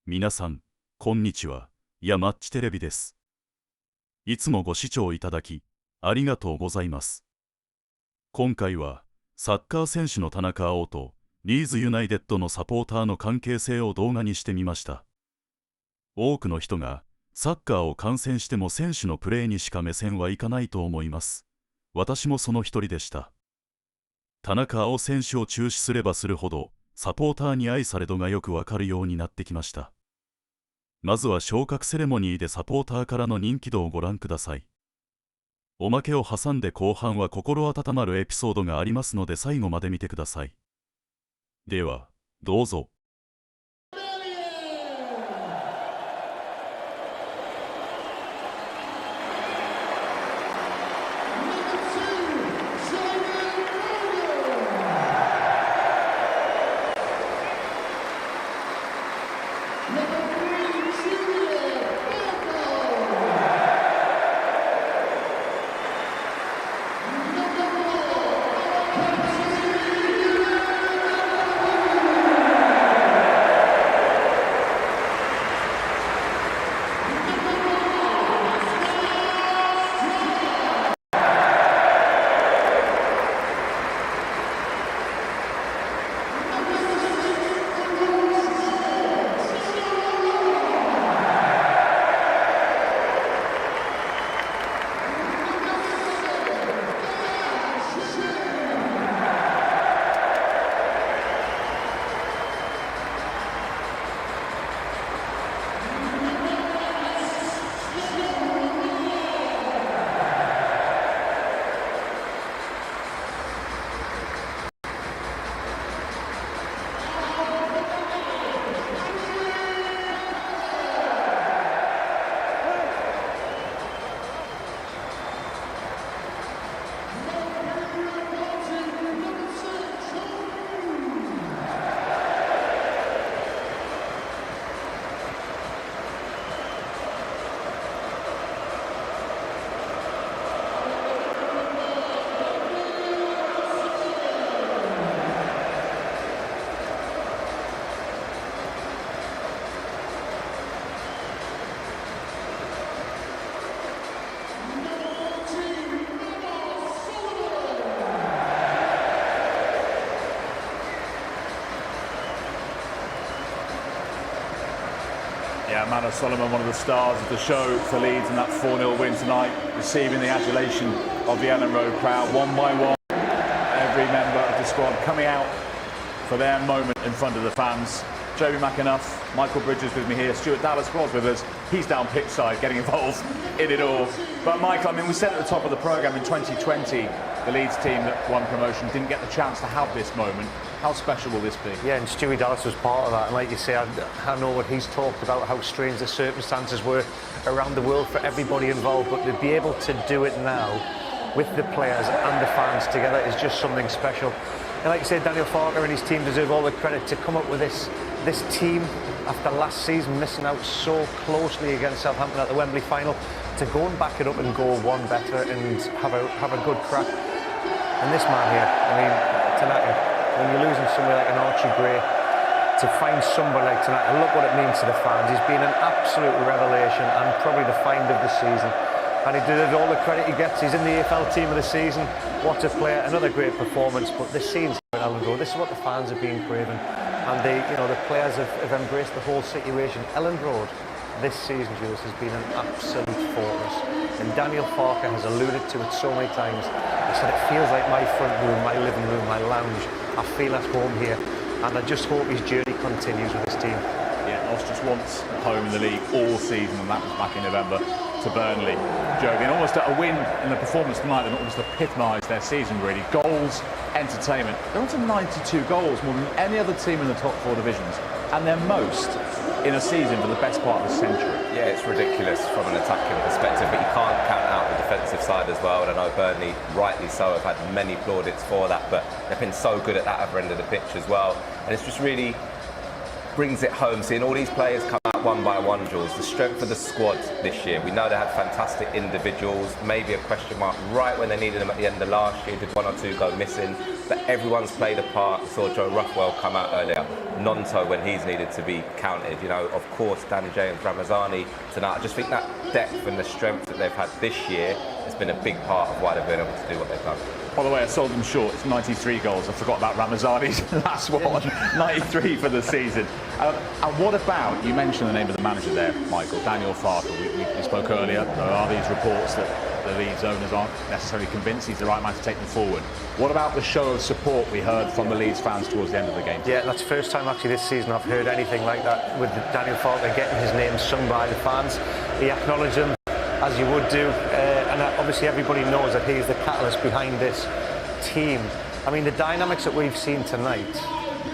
皆さん、こんにちは。マッチテレビです。いつもご視聴いただき、ありがとうございます。今回は、サッカー選手の田中碧とリーズユナイテッドのサポーターの関係性を動画にしてみました。多くの人が、サッカーを観戦しても選手のプレーにしか目線はいかないと思います。私もその一人でした。田中碧選手を注視すればするほど、サポーターに愛され度がよくわかるようになってきました。まずは昇格セレモニーでサポーターからの人気度をご覧ください。おまけを挟んで後半は心温まるエピソードがありますので最後まで見てください。では、どうぞ。Manor Solomon, one of the stars of the show for Leeds in that 4-0 win tonight, receiving the adulation of the Ellen Road crowd one by one. Every member of the squad coming out for their moment in front of the fans. Joby McAnuff, Michael Bridges with me here, Stuart Dallas was with us. He's down pitch side getting involved in it all. But Michael, I mean, we said at the top of the programme in 2020, the Leeds team that won promotion didn't get the chance to have this moment. How special will this be? Yeah, and Stewie Dallas was part of that. And like you say, I know what he's talked about, how strange the circumstances were around the world for everybody involved. But to be able to do it now with the players and the fans together is just something special. And like you said, Daniel Farke and his team deserve all the credit to come up with this team after last season missing out so closely against Southampton at the Wembley final, to go and back it up and go one better and have a good crack. And this man here, I mean, tonight, when you're losing somebody like an Archie Gray, to find somebody like tonight, and look what it means to the fans. He's been an absolute revelation and probably the find of the season. And he deserves all the credit he gets. He's in the AFL team of the season. What a player, another great performance. But this season at Ellen Road, this is what the fans have been craving. And the players have embraced the whole situation. Ellen Road, this season, Jules, has been an absolute fortress. And Daniel Farke has alluded to it so many times. He said it feels like my front room, my living room, my lounge. I feel at home here. And I just hope his journey continues with his team. Yeah, lost just once at home in the league all season, and that was back in November to Burnley. Joby, and almost a win in the performance tonight that almost epitomised their season, really. Goals, entertainment. They're on to 92 goals, more than any other team in the top 4 divisions, and they're most in a season for the best part of a century. Yeah, it's ridiculous from an attacking perspective, but you can't count out the defensive side as well. And I know Burnley, rightly so, have had many plaudits for that, but they've been so good at that other end of the pitch as well. And it's just really brings it home, seeing all these players come out about one by one, Jules, the strength of the squad this year. We know they had fantastic individuals, maybe a question mark right when they needed them at the end of last year, did one or two go missing, but everyone's played a part. We saw Joe Ruffwell come out earlier, Nonto when he's needed to be counted, you know, of course Danny James, Ramazani tonight. I just think that depth and the strength that they've had this year has been a big part of why they've been able to do what they've done. By the way, I sold them short. It's 93 goals. I forgot about Ramazani's last one. 93 for the season. And what about, you mentioned the name of the manager there, Michael, Daniel Farke. We spoke earlier. There are these reports that the Leeds owners aren't necessarily convinced he's the right man to take them forward. What about the show of support we heard from the Leeds fans towards the end of the game? Yeah, that's the first time actually this season I've heard anything like that with Daniel Farke getting his name sung by the fans. He acknowledged him, as you would do, and obviously everybody knows that he's the catalyst behind this team. I mean, the dynamics that we've seen tonight,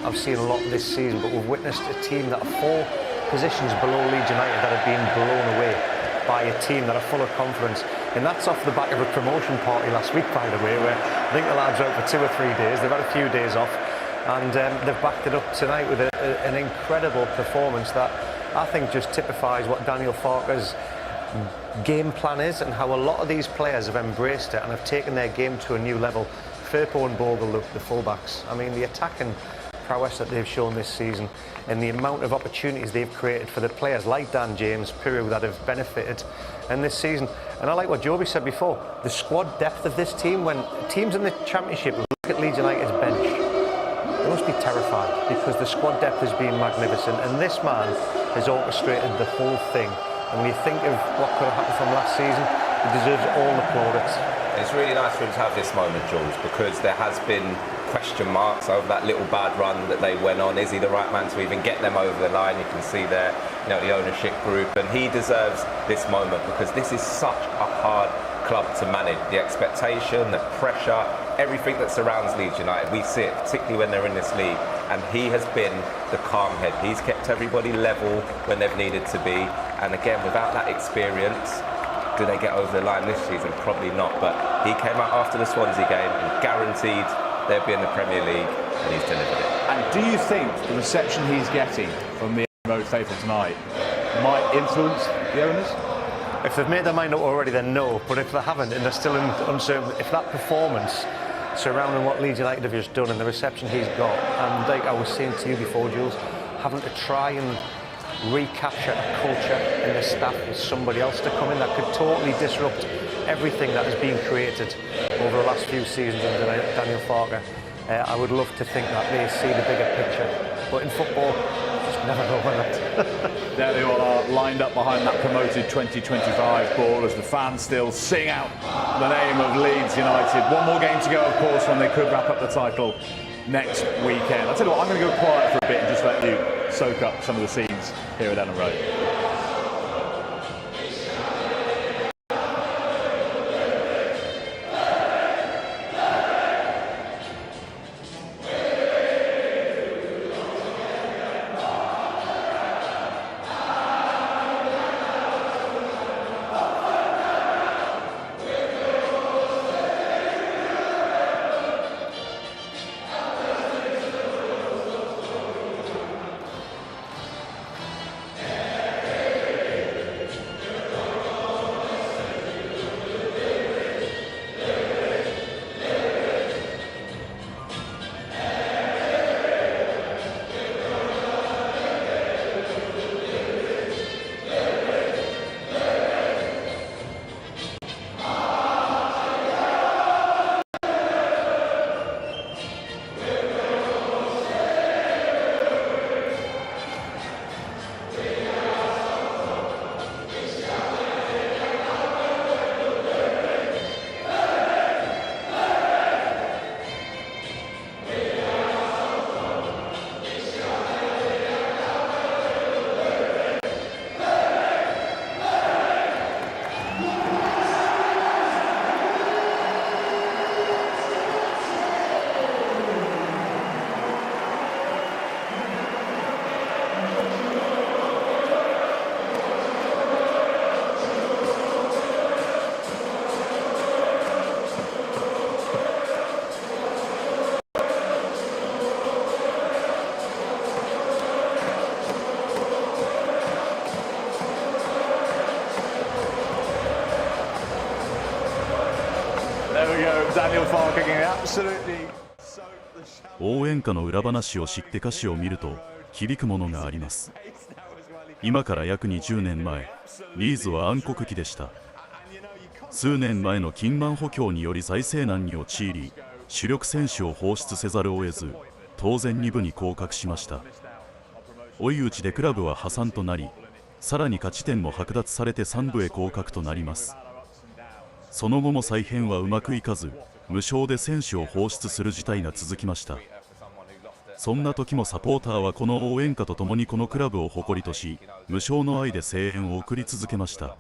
I've seen a lot this season, but we've witnessed a team that are 4 positions below Leeds United that have been blown away by a team that are full of confidence. And that's off the back of a promotion party last week, by the way, where I think the lads are out for 2 or 3 days. They've had a few days off, and they've backed it up tonight with an incredible performance that I think just typifies what Daniel Farke's game plan is and how a lot of these players have embraced it and have taken their game to a new level. Firpo and Bogle, the fullbacks, I mean, the attacking prowess that they've shown this season and the amount of opportunities they've created for the players like Dan James, Piru, that have benefited in this season. And I like what Joby said before, the squad depth of this team. When teams in the Championship look at Leeds United's bench, they must be terrified because the squad depth has been magnificent, and this man has orchestrated the whole thing. And when you think of what could have happened from last season, he deserves all the plaudits. It's really nice for him to have this moment, Jules, because there has been question marks over that little bad run that they went on. Is he the right man to even get them over the line? You can see there, you know, the ownership group, and he deserves this moment because this is such a hard club to manage. The expectation, the pressure, everything that surrounds Leeds United, we see it particularly when they're in this league, and he has been the calm head. He's kept everybody level when they've needed to be, and again, without that experience, do they get over the line this season? Probably not, but he came out after the Swansea game and guaranteed they'd be in the Premier League, and he's delivered it. And do you think the reception he's getting from the Road faithful tonight might influence the owners? If they've made their mind up already, then no. But if they haven't and they're still uncertain, if that performance surrounding what Leeds United have just done and the reception he's got, and like I was saying to you before, Jules, having to try and recapture a culture in the staff with somebody else to come in that could totally disrupt everything that has been created over the last few seasons under Daniel Farke. I would love to think that they see the bigger picture, but in football, just never know when that. There they all are, lined up behind that promoted 2025 ball as the fans still sing out the name of Leeds United. One more game to go, of course, when they could wrap up the title next weekend. I'll tell you what, I'm going to go quiet for a bit and just let you soak up some of the scenes here at Ellen Road. There we go, Daniel Farke getting absolutely. 応援歌の裏話を知って歌詞を見ると響くものがあります。今から約20年前、リーズは暗黒期でした。数年前の金満補強により財政難に陥り、主力選手を放出せざるを得ず、当然2部に降格しました。追い打ちでクラブは破産となり、さらに勝ち点も剥奪されて3部へ降格となります。その後も再編はうまくいかず、無償で選手を放出する事態が続きました。そんな時もサポーターはこの応援歌とともにこのクラブを誇りとし、無償の愛で声援を送り続けました。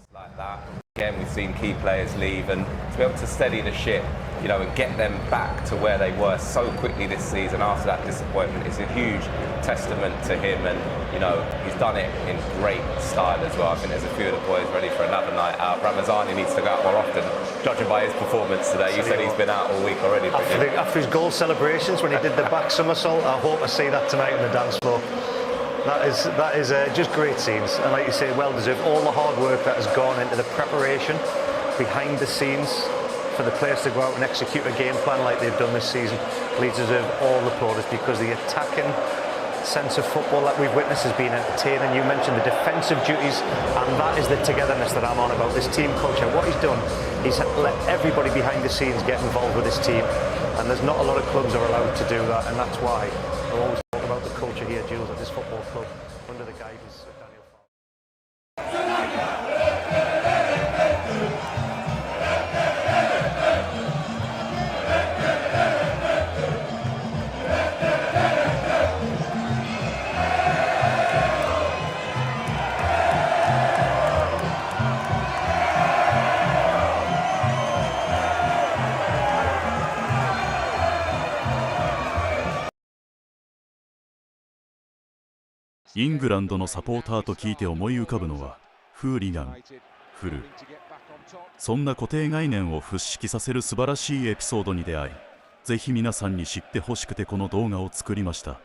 Again, we've seen key players leave, and to be able to steady the ship, you know, and get them back to where they were so quickly this season after that disappointment is a huge testament to him. And you know, he's done it in great style as well. I think there's a few of the boys ready for another night out. Ramazani needs to go out more often, judging by his performance today. You said he's been out all week already. After his goal celebrations when he did the back somersault, I hope I see that tonight on the dance floor. That is just great scenes, and like you say, well deserved. All the hard work that has gone into the preparation behind the scenes for the players to go out and execute a game plan like they've done this season. Leeds deserve all the plaudits because the attacking sense of football that we've witnessed has been entertaining. You mentioned the defensive duties, and that is the togetherness that I'm on about. This team culture. What he's done, he's let everybody behind the scenes get involved with this team, and there's not a lot of clubs are allowed to do that, and that's why I always talk about the culture here, Jules, at this football club under the guidance of Daniel Farke. イングランドのサポーターと聞いて思い浮かぶのはフーリガン、フル。そんな固定概念を払拭させる素晴らしいエピソードに出会い、ぜひ皆さんに知ってほしくてこの動画を作りました。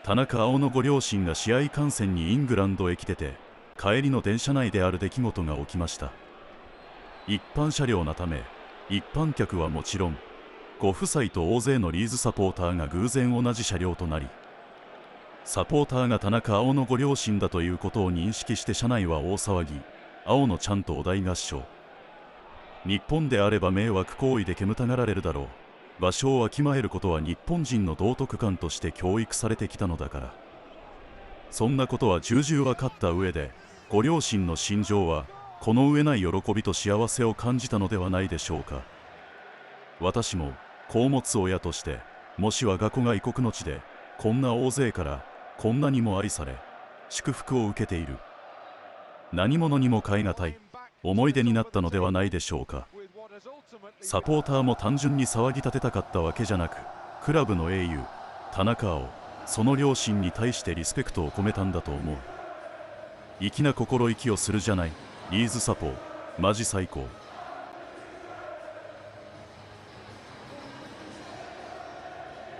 田中碧のご両親が試合観戦にイングランドへ来てて、帰りの電車内である出来事が起きました。一般車両なため、一般客はもちろん、ご夫妻と大勢のリーズサポーターが偶然同じ車両となり、サポーターが田中碧のご両親だということを認識して車内は大騒ぎ、碧のちゃんとお大合唱。日本であれば迷惑行為で煙たがられるだろう。場所をわきまえることは日本人の道徳観として教育されてきたのだから。そんなことは重々分かった上で、ご両親の心情はこの上ない喜びと幸せを感じたのではないでしょうか。私も子を持つ親として、もし我が子が異国の地でこんな大勢からこんなにも愛され祝福を受けている、何者にも代え難い思い出になったのではないでしょうか。サポーターも単純に騒ぎ立てたかったわけじゃなく、クラブの英雄田中碧、その両親に対してリスペクトを込めたんだと思う。粋な心意気をするじゃない。リーズサポーマジ最高。